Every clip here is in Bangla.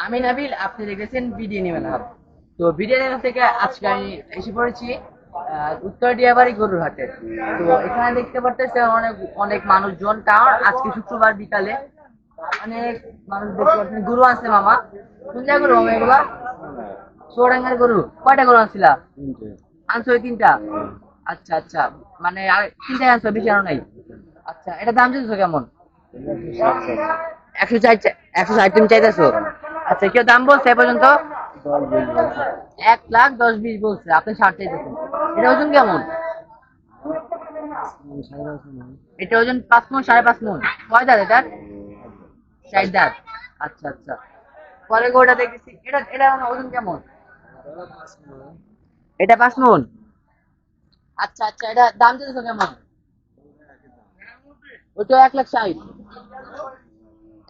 আমি নাবিল, আপনি দেখেছেন বিডি নিবেন হাব। তো বিডি নিবেন থেকে আজকে আমি এসে পড়েছি উত্তর দিয়াবাড়ি গরুর হাটে। তো এখানে দেখতে পারতেছে অনেক অনেক মানুষজন, কারণ আজকে শুক্রবার বিকালে অনেক মানুষ দেখতে পাচ্ছেন। গরু আছে মামা, কোন জায়গায় গরু মামা এগুলা? চুয়াডাঙ্গার গরু। কয়টা গরু আনছিলা? আনছো ওই তিনটা? আচ্ছা আচ্ছা, মানে আর তিনটাই আনছো, বেশি আনো নাই? আচ্ছা, এটা দাম চাইছো কেমন? 160। 160 তুমি চাইতেছো? আচ্ছা, কেউ দাম বলছে এ পর্যন্ত? 1,10,20 বলছে, আপনি 60 চাইতেছেন। এটা ওজন কেমন? এটা ওজন 5 মণ, 5.5 মণ। কয় দাঁত এটার? 4 দাঁত। আচ্ছা আচ্ছা, পরে গোটা দেখতেছি। এটা এটা ওজন কেমন? এটা 5 মণ। আচ্ছা আচ্ছা, এটা দাম চাইতেছো কেমন? ওটা 1,60,000।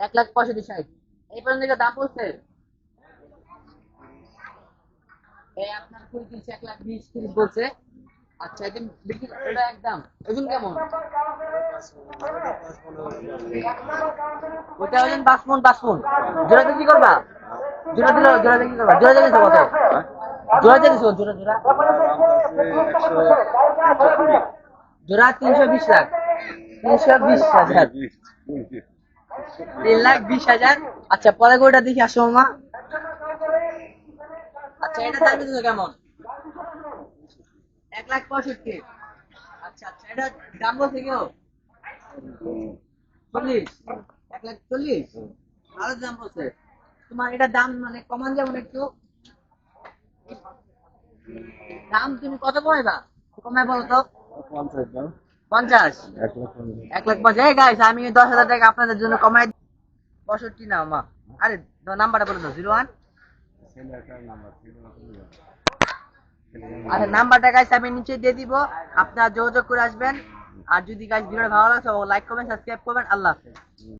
1,65,000। এই পর্যন্ত কেউ দাম বলছে? এই আপনার 35, 1,20,000, 30 বলছে। আচ্ছা, একদম বিক্রি এটা একদম। ওজন কেমন? ওটা ওজন 5 মণ, 5 মণ। জোড়া দিয়ে কি করবা? জোড়া দিয়ে কি করবা? জোড়া দিয়ে দিছো কত? জোড়া দিয়ে দিছো? জোড়া জোড়া জোড়া 320 লাখ। 320,000। 3,20,000। আচ্ছা, পরে গোটা দেখি আসো মামা। আচ্ছা, এটা দাম দিতেছো কেমন? 1,65,000। আচ্ছা আচ্ছা, এটা দাম বলছে কেউ? 40। 1,40,000 আরো দাম বলছে। তোমার এটা দাম মানে কমান যেমন একটু দাম, তুমি কত কমাইবা? কমাই বলো তো। 50। 1,50,000। এই গাইস, আমি 10,000 টাকা আপনাদের জন্য কমাই। 65 না মা। আরে নাম্বারটা বলে দাও, 01। আচ্ছা, নাম্বারটা গাইস আমি নিচে দিয়ে দিব, আপনারা যোগাযোগ করে আসবেন। আর যদি গাইস ভিডিওটা ভালো লাগে লাইক করবেন, সাবস্ক্রাইব করবেন। আল্লাহ হাফেজ।